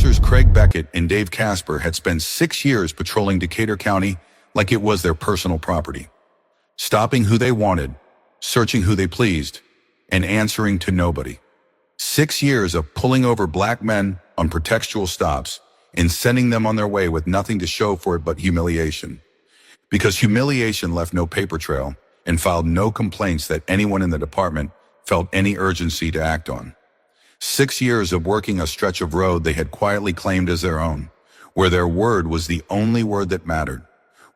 Officers Craig Beckett and Dave Casper had spent 6 years patrolling Decatur County like it was their personal property, stopping who they wanted, searching who they pleased, and answering to nobody. 6 years of pulling over black men on pretextual stops and sending them on their way with nothing to show for it but humiliation. Because humiliation left no paper trail and filed no complaints that anyone in the department felt any urgency to act on. 6 years of working a stretch of road they had quietly claimed as their own, where their word was the only word that mattered,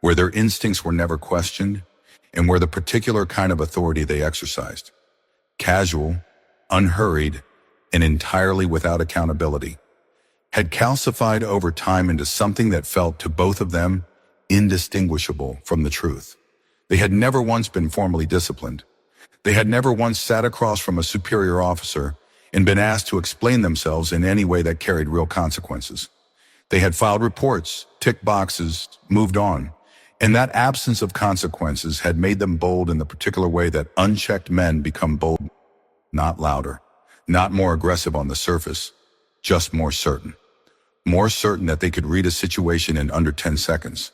where their instincts were never questioned, and where the particular kind of authority they exercised, casual, unhurried, and entirely without accountability, had calcified over time into something that felt to both of them indistinguishable from the truth. They had never once been formally disciplined. They had never once sat across from a superior officer and been asked to explain themselves in any way that carried real consequences. They had filed reports, ticked boxes, moved on, and that absence of consequences had made them bold in the particular way that unchecked men become bold, not louder, not more aggressive on the surface, just more certain. More certain that they could read a situation in under 10 seconds.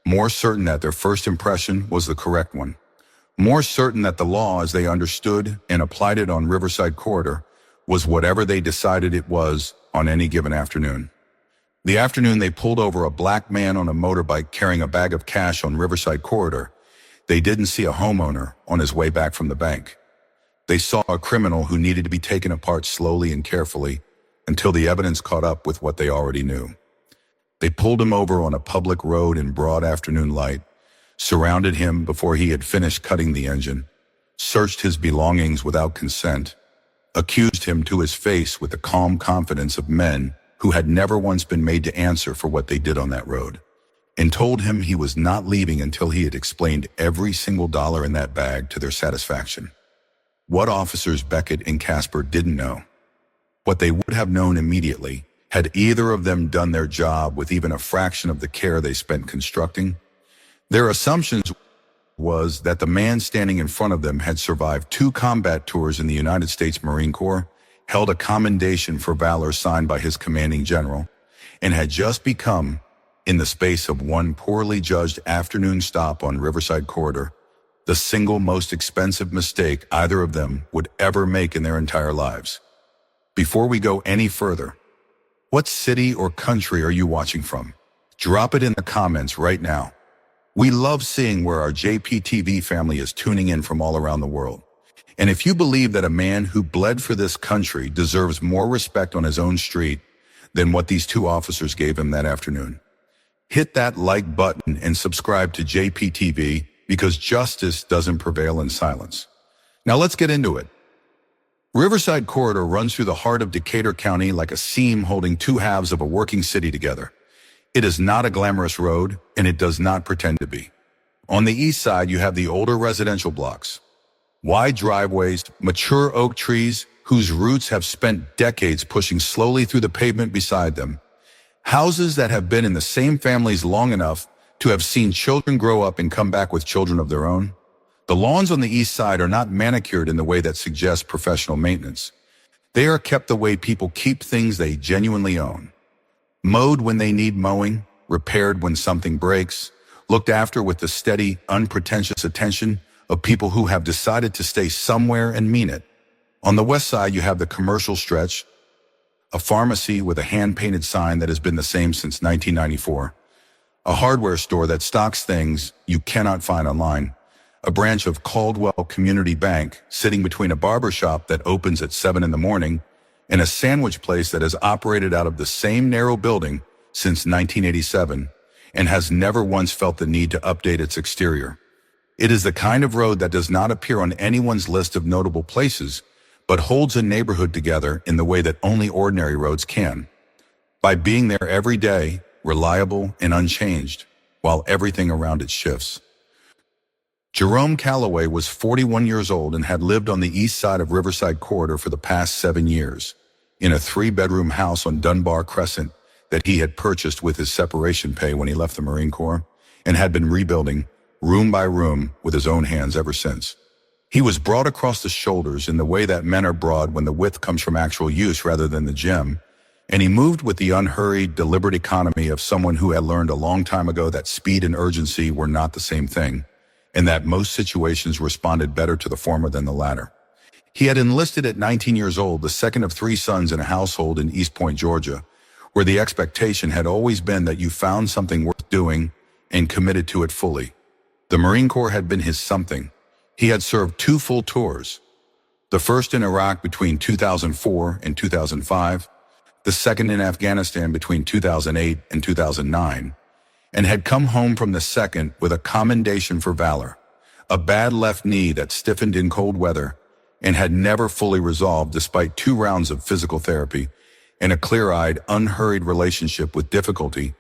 More certain that their first impression was the correct one. More certain that the law as they understood and applied it on Riverside Corridor was whatever they decided it was on any given afternoon. The afternoon they pulled over a black man on a motorbike carrying a bag of cash on Riverside Corridor, they didn't see a homeowner on his way back from the bank. They saw a criminal who needed to be taken apart slowly and carefully until the evidence caught up with what they already knew. They pulled him over on a public road in broad afternoon light, surrounded him before he had finished cutting the engine, searched his belongings without consent, accused him to his face with the calm confidence of men who had never once been made to answer for what they did on that road, and told him he was not leaving until he had explained every single dollar in that bag to their satisfaction. What officers Beckett and Casper didn't know, what they would have known immediately, had either of them done their job with even a fraction of the care they spent constructing, their assumptions was that the man standing in front of them had survived 2 combat tours in the United States Marine Corps, held a commendation for valor signed by his commanding general, and had just become, in the space of one poorly judged afternoon stop on Riverside Corridor, the single most expensive mistake either of them would ever make in their entire lives. Before we go any further, what city or country are you watching from? Drop it in the comments right now. We love seeing where our JPTV family is tuning in from all around the world. And if you believe that a man who bled for this country deserves more respect on his own street than what these 2 officers gave him that afternoon, hit that like button and subscribe to JPTV, because justice doesn't prevail in silence. Now let's get into it. Riverside Corridor runs through the heart of Decatur County like a seam holding 2 halves of a working city together. It is not a glamorous road, and it does not pretend to be. On the east side, you have the older residential blocks. Wide driveways, mature oak trees whose roots have spent decades pushing slowly through the pavement beside them. Houses that have been in the same families long enough to have seen children grow up and come back with children of their own. The lawns on the east side are not manicured in the way that suggests professional maintenance. They are kept the way people keep things they genuinely own. Mowed when they need mowing, repaired when something breaks, looked after with the steady, unpretentious attention of people who have decided to stay somewhere and mean it. On the west side, you have the commercial stretch, a pharmacy with a hand-painted sign that has been the same since 1994, a hardware store that stocks things you cannot find online, a branch of Caldwell Community Bank sitting between a barber shop that opens at 7 in the morning and a sandwich place that has operated out of the same narrow building since 1987 and has never once felt the need to update its exterior. It is the kind of road that does not appear on anyone's list of notable places, but holds a neighborhood together in the way that only ordinary roads can, by being there every day, reliable and unchanged, while everything around it shifts. Jerome Calloway was 41 years old and had lived on the east side of Riverside Corridor for the past 7 years, in a 3-bedroom house on Dunbar Crescent that he had purchased with his separation pay when he left the Marine Corps, and had been rebuilding, room by room, with his own hands ever since. He was broad across the shoulders in the way that men are broad when the width comes from actual use rather than the gym, And he moved with the unhurried, deliberate economy of someone who had learned a long time ago that speed and urgency were not the same thing, and that most situations responded better to the former than the latter. He had enlisted at 19 years old, the second of three sons in a household in East Point, Georgia, where the expectation had always been that you found something worth doing and committed to it fully. The Marine Corps had been his something. He had served 2 full tours, the first in Iraq between 2004 and 2005, the second in Afghanistan between 2008 and 2009, and had come home from the second with a commendation for valor, a bad left knee that stiffened in cold weather, and had never fully resolved despite 2 rounds of physical therapy and a clear-eyed, unhurried relationship with difficulty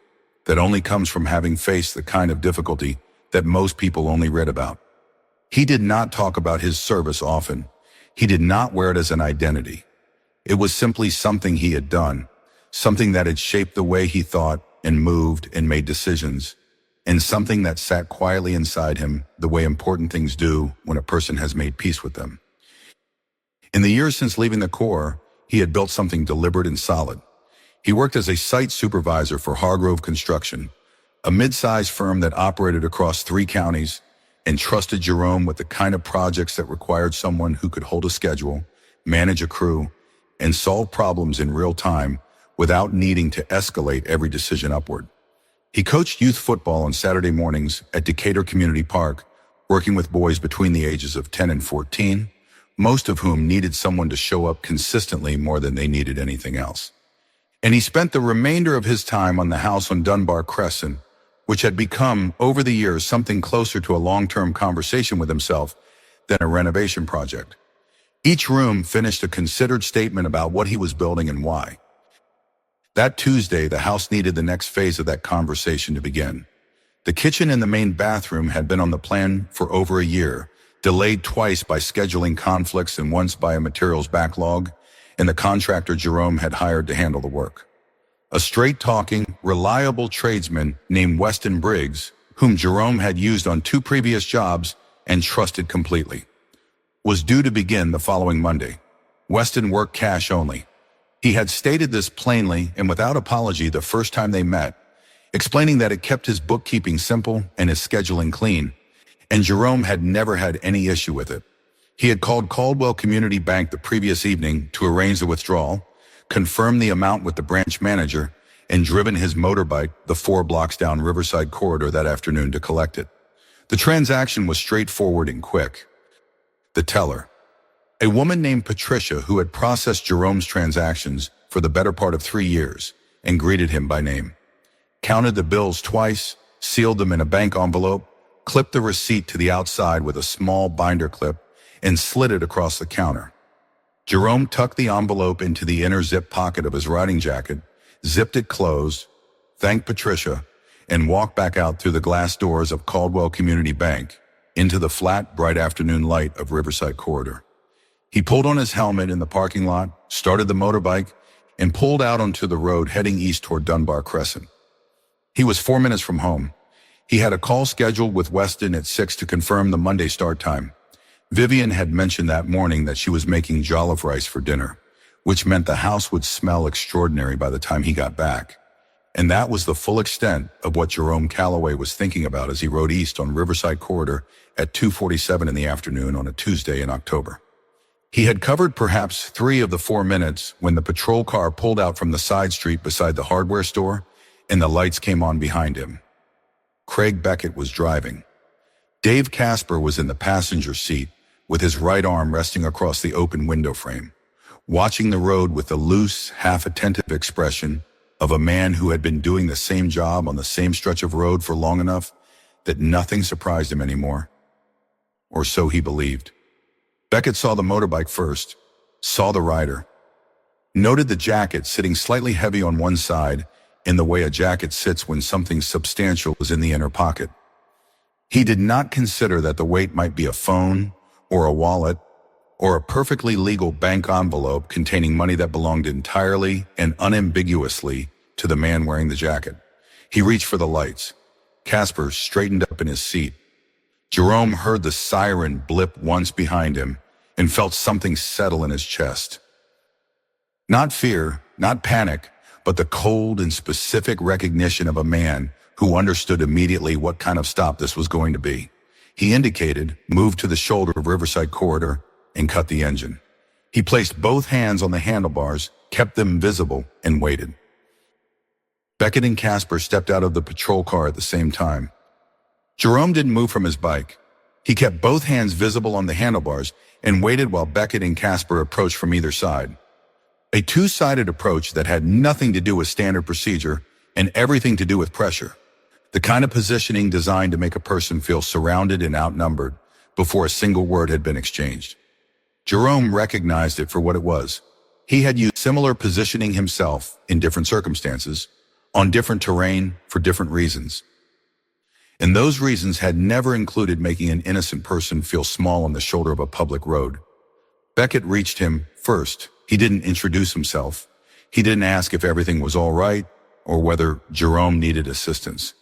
that only comes from having faced the kind of difficulty that most people only read about. He did not talk about his service often. He did not wear it as an identity. It was simply something he had done, something that had shaped the way he thought and moved and made decisions, and something that sat quietly inside him the way important things do when a person has made peace with them. In the years since leaving the Corps, he had built something deliberate and solid. He worked as a site supervisor for Hargrove Construction, a mid-sized firm that operated across 3 counties, and trusted Jerome with the kind of projects that required someone who could hold a schedule, manage a crew, and solve problems in real time without needing to escalate every decision upward. He coached youth football on Saturday mornings at Decatur Community Park, working with boys between the ages of 10 and 14, most of whom needed someone to show up consistently more than they needed anything else. And he spent the remainder of his time on the house on Dunbar Crescent, which had become, over the years, something closer to a long-term conversation with himself than a renovation project. Each room finished a considered statement about what he was building and why. That Tuesday, the house needed the next phase of that conversation to begin. The kitchen and the main bathroom had been on the plan for over a year, delayed twice by scheduling conflicts and once by a materials backlog, and the contractor Jerome had hired to handle the work. A straight-talking, reliable tradesman named Weston Briggs, whom Jerome had used on 2 previous jobs and trusted completely, was due to begin the following Monday. Weston worked cash only. He had stated this plainly and without apology the first time they met, explaining that it kept his bookkeeping simple and his scheduling clean, and Jerome had never had any issue with it. He had called Caldwell Community Bank the previous evening to arrange the withdrawal, confirmed the amount with the branch manager, and driven his motorbike the 4 blocks down Riverside Corridor that afternoon to collect it. The transaction was straightforward and quick. The teller, a woman named Patricia who had processed Jerome's transactions for the better part of 3 years and greeted him by name, counted the bills twice, sealed them in a bank envelope, clipped the receipt to the outside with a small binder clip, and slid it across the counter. Jerome tucked the envelope into the inner zip pocket of his riding jacket, zipped it closed, thanked Patricia, and walked back out through the glass doors of Caldwell Community Bank into the flat, bright afternoon light of Riverside Corridor. He pulled on his helmet in the parking lot, started the motorbike, and pulled out onto the road heading east toward Dunbar Crescent. He was 4 minutes from home. He had a call scheduled with Weston at 6 to confirm the Monday start time. Vivian had mentioned that morning that she was making jollof rice for dinner, which meant the house would smell extraordinary by the time he got back. And that was the full extent of what Jerome Calloway was thinking about as he rode east on Riverside Corridor at 2:47 in the afternoon on a Tuesday in October. He had covered perhaps 3 of the 4 minutes when the patrol car pulled out from the side street beside the hardware store and the lights came on behind him. Craig Beckett was driving. Dave Casper was in the passenger seat with his right arm resting across the open window frame, watching the road with the loose, half-attentive expression of a man who had been doing the same job on the same stretch of road for long enough that nothing surprised him anymore. Or so he believed. Beckett saw the motorbike first, saw the rider, noted the jacket sitting slightly heavy on one side in the way a jacket sits when something substantial is in the inner pocket. He did not consider that the weight might be a phone or a wallet or a perfectly legal bank envelope containing money that belonged entirely and unambiguously to the man wearing the jacket. He reached for the lights. Casper straightened up in his seat. Jerome heard the siren blip once behind him and felt something settle in his chest. Not fear, not panic, but the cold and specific recognition of a man who understood immediately what kind of stop this was going to be. He indicated, moved to the shoulder of Riverside Corridor, and cut the engine. He placed both hands on the handlebars, kept them visible, and waited. Beckett and Casper stepped out of the patrol car at the same time. Jerome didn't move from his bike. He kept both hands visible on the handlebars and waited while Beckett and Casper approached from either side. A two-sided approach that had nothing to do with standard procedure and everything to do with pressure. The kind of positioning designed to make a person feel surrounded and outnumbered before a single word had been exchanged. Jerome recognized it for what it was. He had used similar positioning himself in different circumstances, on different terrain, for different reasons. And those reasons had never included making an innocent person feel small on the shoulder of a public road. Beckett reached him first. He didn't introduce himself. He didn't ask if everything was all right or whether Jerome needed assistance.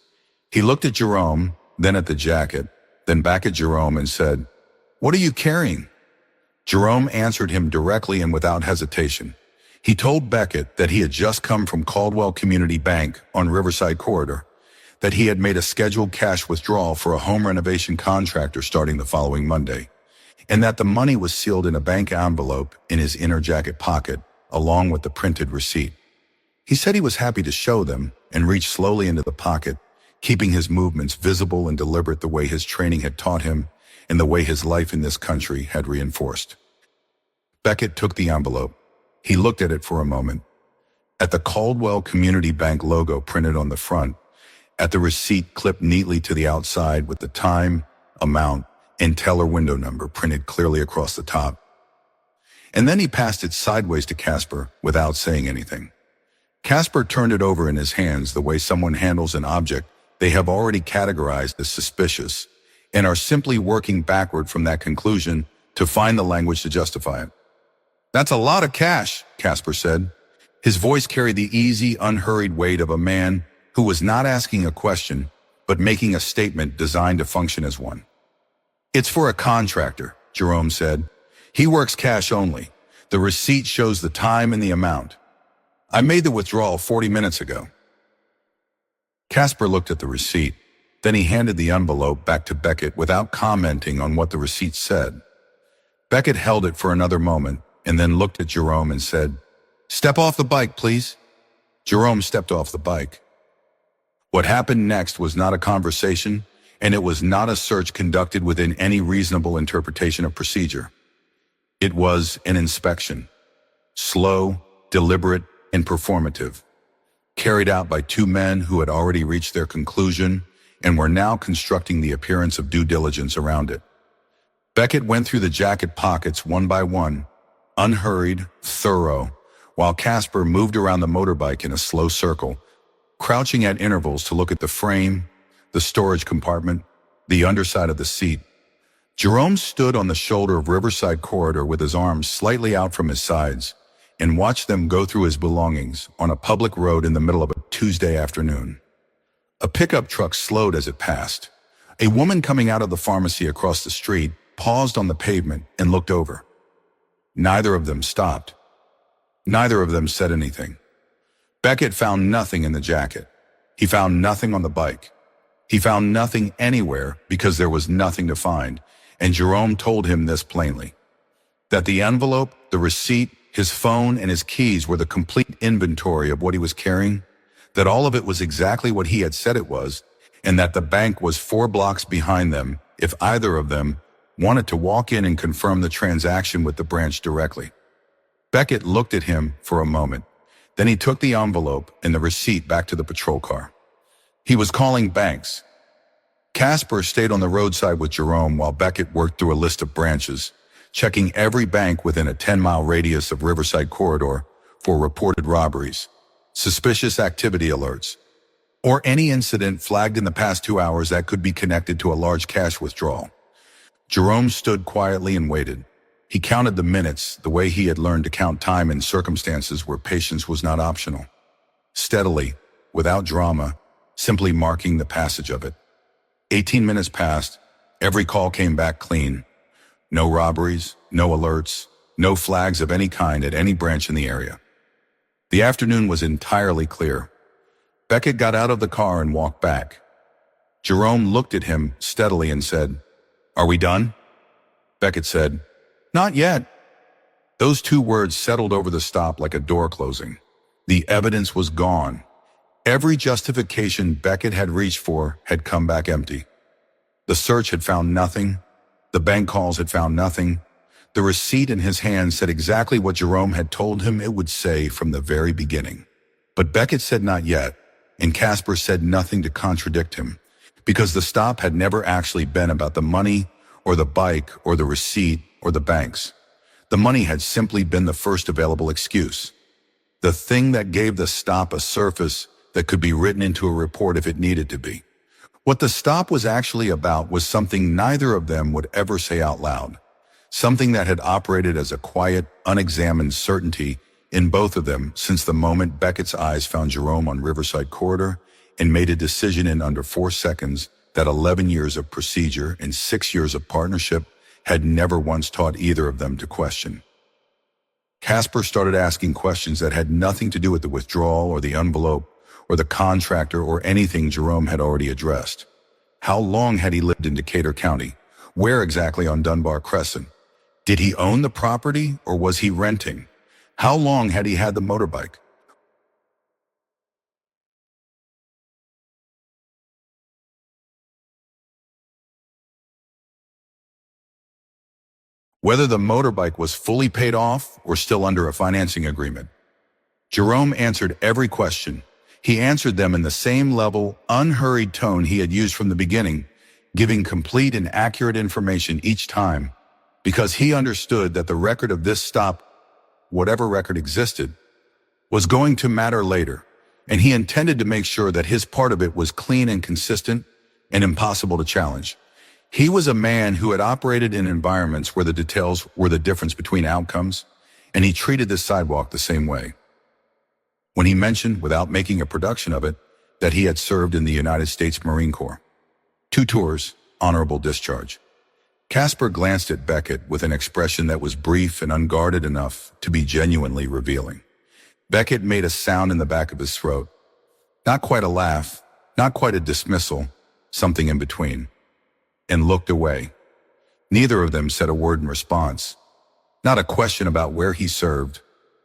He looked at Jerome, then at the jacket, then back at Jerome and said, "What are you carrying?" Jerome answered him directly and without hesitation. He told Beckett that he had just come from Caldwell Community Bank on Riverside Corridor, that he had made a scheduled cash withdrawal for a home renovation contractor starting the following Monday, and that the money was sealed in a bank envelope in his inner jacket pocket, along with the printed receipt. He said he was happy to show them and reached slowly into the pocket, keeping his movements visible and deliberate the way his training had taught him and the way his life in this country had reinforced. Beckett took the envelope. He looked at it for a moment. At the Caldwell Community Bank logo printed on the front, at the receipt clipped neatly to the outside with the time, amount, and teller window number printed clearly across the top. And then he passed it sideways to Casper without saying anything. Casper turned it over in his hands the way someone handles an object they have already categorized as suspicious and are simply working backward from that conclusion to find the language to justify it. "That's a lot of cash," Casper said. His voice carried the easy, unhurried weight of a man who was not asking a question, but making a statement designed to function as one. "It's for a contractor," Jerome said. "He works cash only. The receipt shows the time and the amount. I made the withdrawal 40 minutes ago." Casper looked at the receipt. Then he handed the envelope back to Beckett without commenting on what the receipt said. Beckett held it for another moment and then looked at Jerome and said, "Step off the bike, please." Jerome stepped off the bike. What happened next was not a conversation, and it was not a search conducted within any reasonable interpretation of procedure. It was an inspection. Slow, deliberate, and performative. Carried out by two men who had already reached their conclusion and were now constructing the appearance of due diligence around it. Beckett went through the jacket pockets one by one, unhurried, thorough, while Casper moved around the motorbike in a slow circle, crouching at intervals to look at the frame, the storage compartment, the underside of the seat. Jerome stood on the shoulder of Riverside Corridor with his arms slightly out from his sides and watched them go through his belongings on a public road in the middle of a Tuesday afternoon. A pickup truck slowed as it passed. A woman coming out of the pharmacy across the street paused on the pavement and looked over. Neither of them stopped. Neither of them said anything. Beckett found nothing in the jacket. He found nothing on the bike. He found nothing anywhere because there was nothing to find, and Jerome told him this plainly. That the envelope, the receipt, his phone, and his keys were the complete inventory of what he was carrying, that all of it was exactly what he had said it was, and that the bank was 4 blocks behind them if either of them wanted to walk in and confirm the transaction with the branch directly. Beckett looked at him for a moment. Then he took the envelope and the receipt back to the patrol car. He was calling banks. Casper stayed on the roadside with Jerome while Beckett worked through a list of branches, checking every bank within a 10-mile radius of Riverside Corridor for reported robberies, suspicious activity alerts, or any incident flagged in the past 2 hours that could be connected to a large cash withdrawal. Jerome stood quietly and waited. He counted the minutes the way he had learned to count time in circumstances where patience was not optional. Steadily, without drama, simply marking the passage of it. 18 minutes passed. Every call came back clean. No robberies, no alerts, no flags of any kind at any branch in the area. The afternoon was entirely clear. Beckett got out of the car and walked back. Jerome looked at him steadily and said, "Are we done?" Beckett said, "Not yet." Those two words settled over the stop like a door closing. The evidence was gone. Every justification Beckett had reached for had come back empty. The search had found nothing. The bank calls had found nothing. The receipt in his hand said exactly what Jerome had told him it would say from the very beginning. But Beckett said not yet, and Casper said nothing to contradict him, because the stop had never actually been about the money or the bike or the receipt or the banks. The money had simply been the first available excuse. The thing that gave the stop a surface that could be written into a report if it needed to be. What the stop was actually about was something neither of them would ever say out loud. Something that had operated as a quiet, unexamined certainty in both of them since the moment Beckett's eyes found Jerome on Riverside Corridor and made a decision in under 4 seconds that 11 years of procedure and 6 years of partnership had never once taught either of them to question. Casper started asking questions that had nothing to do with the withdrawal or the envelope or the contractor or anything Jerome had already addressed. How long had he lived in Decatur County? Where exactly on Dunbar Crescent? Did he own the property or was he renting? How long had he had the motorbike? Whether the motorbike was fully paid off or still under a financing agreement. Jerome answered every question. He answered them in the same level, unhurried tone he had used from the beginning, giving complete and accurate information each time, because he understood that the record of this stop, whatever record existed, was going to matter later, and he intended to make sure that his part of it was clean and consistent and impossible to challenge. He was a man who had operated in environments where the details were the difference between outcomes, and he treated this sidewalk the same way. When he mentioned, without making a production of it, that he had served in the United States Marine Corps. 2 tours, honorable discharge. Casper glanced at Beckett with an expression that was brief and unguarded enough to be genuinely revealing. Beckett made a sound in the back of his throat. Not quite a laugh, not quite a dismissal, something in between, and looked away. Neither of them said a word in response. Not a question about where he served,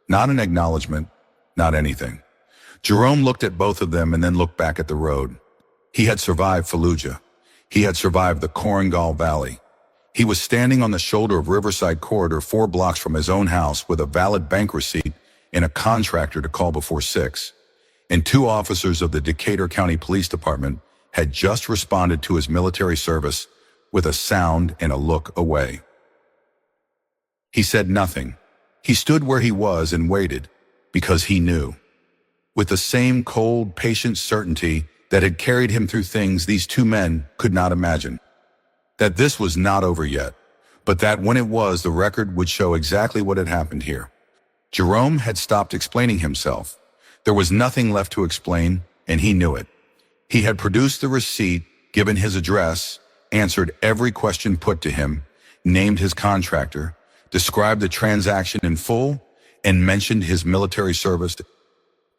not an acknowledgement, not anything. Jerome looked at both of them and then looked back at the road. He had survived Fallujah. He had survived the Korengal Valley. He was standing on the shoulder of Riverside Corridor 4 blocks from his own house with a valid bank receipt and a contractor to call before 6. And 2 officers of the Decatur County Police Department had just responded to his military service with a sound and a look away. He said nothing. He stood where he was and waited, because he knew. With the same cold, patient certainty that had carried him through things these 2 men could not imagine. That this was not over yet, but that when it was, the record would show exactly what had happened here. Jerome had stopped explaining himself. There was nothing left to explain, and he knew it. He had produced the receipt, given his address, answered every question put to him, named his contractor, described the transaction in full, and mentioned his military service,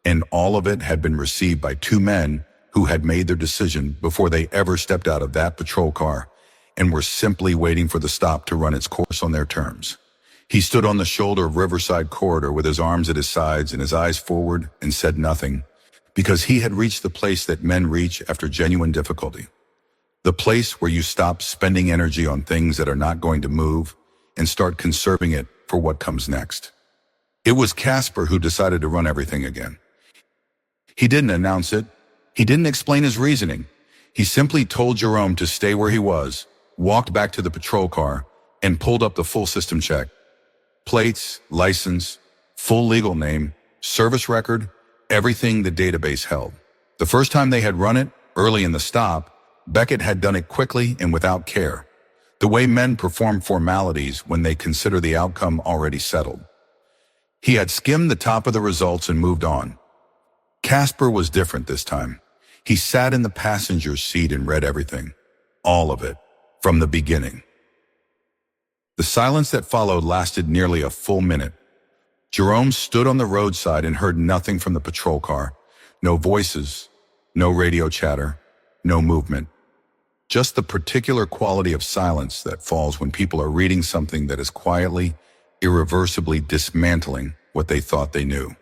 and all of it had been received by 2 men who had made their decision before they ever stepped out of that patrol car and were simply waiting for the stop to run its course on their terms. He stood on the shoulder of Riverside Corridor with his arms at his sides and his eyes forward and said nothing, because he had reached the place that men reach after genuine difficulty. The place where you stop spending energy on things that are not going to move and start conserving it for what comes next. It was Casper who decided to run everything again. He didn't announce it. He didn't explain his reasoning. He simply told Jerome to stay where he was, walked back to the patrol car, and pulled up the full system check. Plates, license, full legal name, service record, everything the database held. The first time they had run it, early in the stop, Beckett had done it quickly and without care, the way men perform formalities when they consider the outcome already settled. He had skimmed the top of the results and moved on. Casper was different this time. He sat in the passenger's seat and read everything, all of it, from the beginning. The silence that followed lasted nearly a full minute. Jerome stood on the roadside and heard nothing from the patrol car. No voices, no radio chatter, no movement. Just the particular quality of silence that falls when people are reading something that is quietly, irreversibly dismantling what they thought they knew.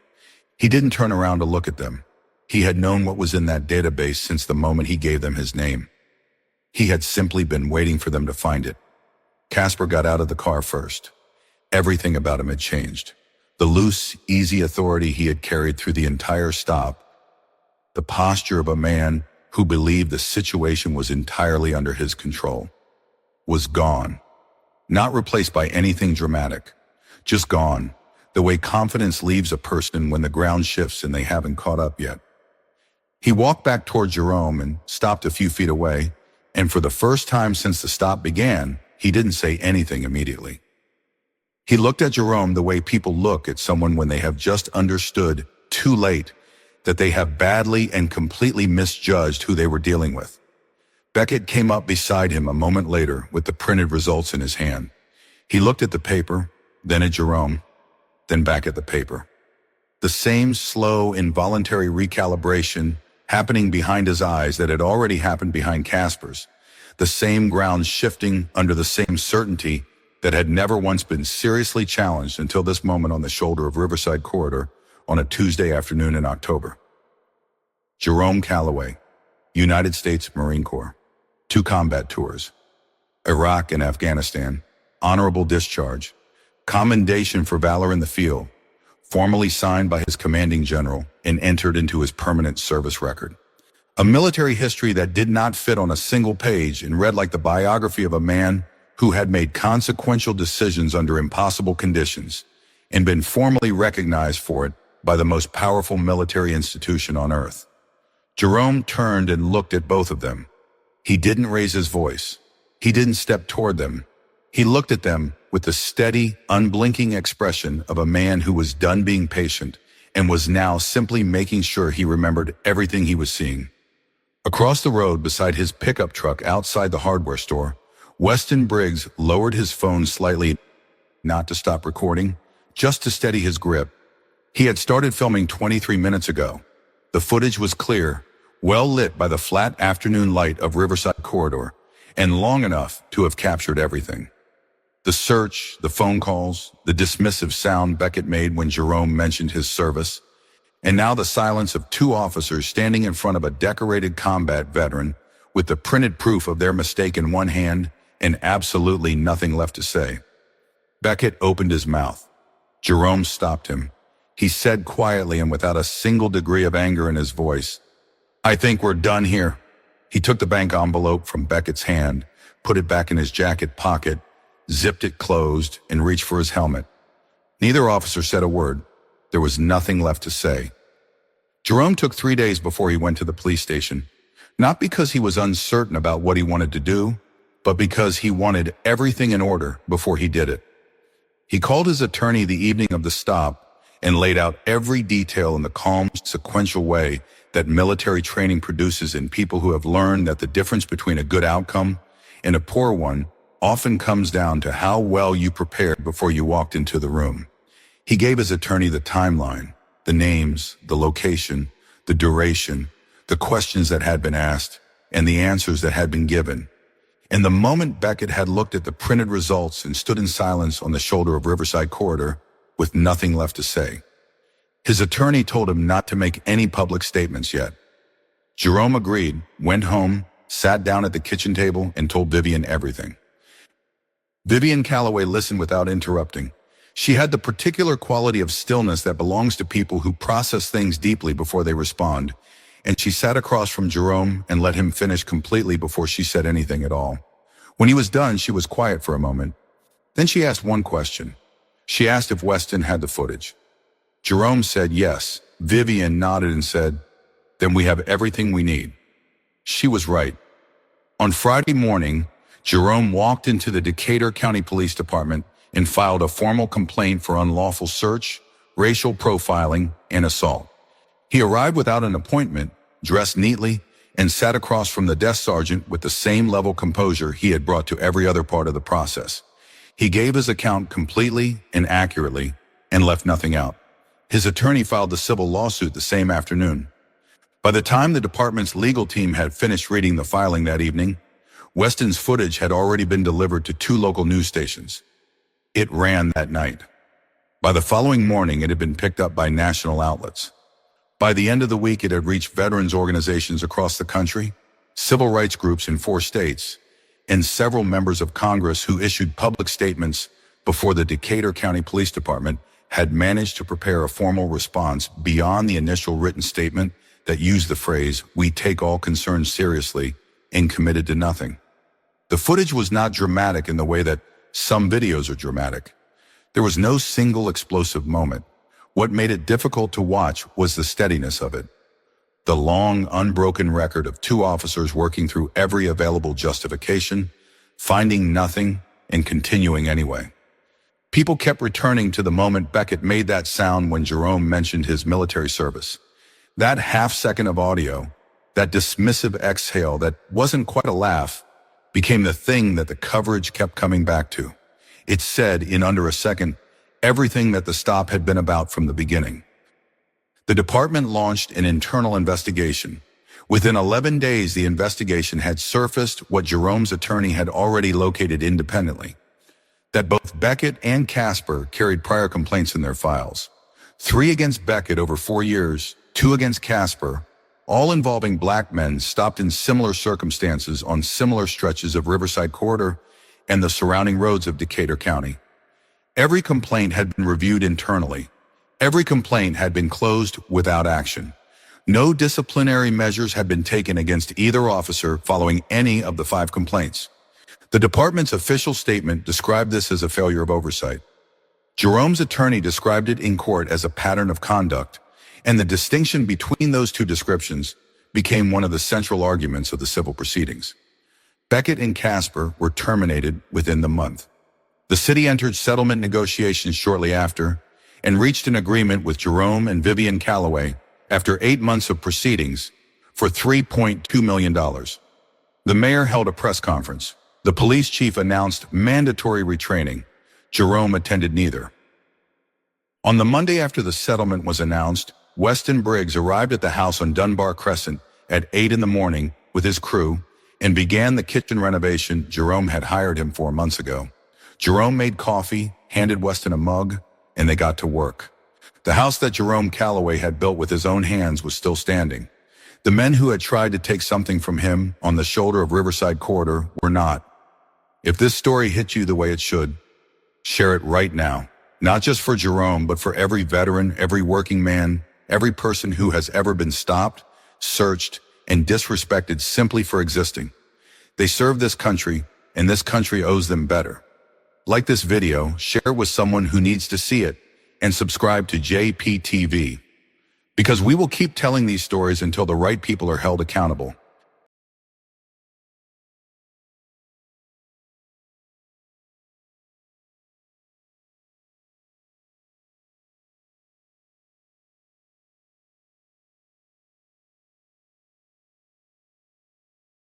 He didn't turn around to look at them. He had known what was in that database since the moment he gave them his name. He had simply been waiting for them to find it. Casper got out of the car first. Everything about him had changed. The loose, easy authority he had carried through the entire stop. The posture of a man who believed the situation was entirely under his control, was gone. Not replaced by anything dramatic, just gone, the way confidence leaves a person when the ground shifts and they haven't caught up yet. He walked back toward Jerome and stopped a few feet away, and for the first time since the stop began, he didn't say anything immediately. He looked at Jerome the way people look at someone when they have just understood, too late, that they have badly and completely misjudged who they were dealing with. Beckett came up beside him a moment later with the printed results in his hand. He looked at the paper, then at Jerome, then back at the paper. The same slow, involuntary recalibration happening behind his eyes that had already happened behind Casper's. The same ground shifting under the same certainty that had never once been seriously challenged until this moment on the shoulder of Riverside Corridor on a Tuesday afternoon in October. Jerome Calloway, United States Marine Corps, 2 combat tours, Iraq and Afghanistan, honorable discharge, commendation for valor in the field, formally signed by his commanding general and entered into his permanent service record. A military history that did not fit on a single page and read like the biography of a man who had made consequential decisions under impossible conditions and been formally recognized for it by the most powerful military institution on earth. Jerome turned and looked at both of them. He didn't raise his voice. He didn't step toward them. He looked at them with the steady, unblinking expression of a man who was done being patient and was now simply making sure he remembered everything he was seeing. Across the road beside his pickup truck outside the hardware store, Weston Briggs lowered his phone slightly, not to stop recording, just to steady his grip. He had started filming 23 minutes ago. The footage was clear, well lit by the flat afternoon light of Riverside Corridor, and long enough to have captured everything. The search, the phone calls, the dismissive sound Beckett made when Jerome mentioned his service, and now the silence of 2 officers standing in front of a decorated combat veteran with the printed proof of their mistake in one hand and absolutely nothing left to say. Beckett opened his mouth. Jerome stopped him. He said quietly and without a single degree of anger in his voice, "I think we're done here." He took the bank envelope from Beckett's hand, put it back in his jacket pocket, zipped it closed, and reached for his helmet. Neither officer said a word. There was nothing left to say. Jerome took 3 days before he went to the police station, not because he was uncertain about what he wanted to do, but because he wanted everything in order before he did it. He called his attorney the evening of the stop and laid out every detail in the calm, sequential way that military training produces in people who have learned that the difference between a good outcome and a poor one often comes down to how well you prepared before you walked into the room. He gave his attorney the timeline, the names, the location, the duration, the questions that had been asked, and the answers that had been given. And the moment Beckett had looked at the printed results and stood in silence on the shoulder of Riverside Corridor, with nothing left to say. His attorney told him not to make any public statements yet. Jerome agreed, went home, sat down at the kitchen table, and told Vivian everything. Vivian Calloway listened without interrupting. She had the particular quality of stillness that belongs to people who process things deeply before they respond, and she sat across from Jerome and let him finish completely before she said anything at all. When he was done, she was quiet for a moment. Then she asked one question. She asked if Weston had the footage. Jerome said yes. Vivian nodded and said, "Then we have everything we need." She was right. On Friday morning, Jerome walked into the Decatur County Police Department and filed a formal complaint for unlawful search, racial profiling, and assault. He arrived without an appointment, dressed neatly, and sat across from the desk sergeant with the same level composure he had brought to every other part of the process. He gave his account completely and accurately, and left nothing out. His attorney filed the civil lawsuit the same afternoon. By the time the department's legal team had finished reading the filing that evening, Weston's footage had already been delivered to 2 local news stations. It ran that night. By the following morning, it had been picked up by national outlets. By the end of the week, it had reached veterans organizations across the country, civil rights groups in 4 states, and several members of Congress who issued public statements before the Decatur County Police Department had managed to prepare a formal response beyond the initial written statement that used the phrase, "We take all concerns seriously," and committed to nothing. The footage was not dramatic in the way that some videos are dramatic. There was no single explosive moment. What made it difficult to watch was the steadiness of it. The long, unbroken record of 2 officers working through every available justification, finding nothing, and continuing anyway. People kept returning to the moment Beckett made that sound when Jerome mentioned his military service. That half-second of audio, that dismissive exhale that wasn't quite a laugh, became the thing that the coverage kept coming back to. It said, in under a second, everything that the stop had been about from the beginning. The department launched an internal investigation. Within 11 days, the investigation had surfaced what Jerome's attorney had already located independently, that both Beckett and Casper carried prior complaints in their files. 3 against Beckett over 4 years, 2 against Casper, all involving black men stopped in similar circumstances on similar stretches of Riverside Corridor and the surrounding roads of Decatur County. Every complaint had been reviewed internally. Every complaint had been closed without action. No disciplinary measures had been taken against either officer following any of the 5 complaints. The department's official statement described this as a failure of oversight. Jerome's attorney described it in court as a pattern of conduct, and the distinction between those 2 descriptions became one of the central arguments of the civil proceedings. Beckett and Casper were terminated within the month. The city entered settlement negotiations shortly after and reached an agreement with Jerome and Vivian Calloway after 8 months of proceedings for $3.2 million. The mayor held a press conference. The police chief announced mandatory retraining. Jerome attended neither. On the Monday after the settlement was announced, Weston Briggs arrived at the house on Dunbar Crescent at 8 in the morning with his crew and began the kitchen renovation Jerome had hired him for months ago. Jerome made coffee, handed Weston a mug, and they got to work. The house that Jerome Calloway had built with his own hands was still standing. The men who had tried to take something from him on the shoulder of Riverside Corridor were not. If this story hit you the way it should, share it right now. Not just for Jerome, but for every veteran, every working man, every person who has ever been stopped, searched, and disrespected simply for existing. They serve this country, and this country owes them better. Like this video, share it with someone who needs to see it, and subscribe to JPTV. Because we will keep telling these stories until the right people are held accountable.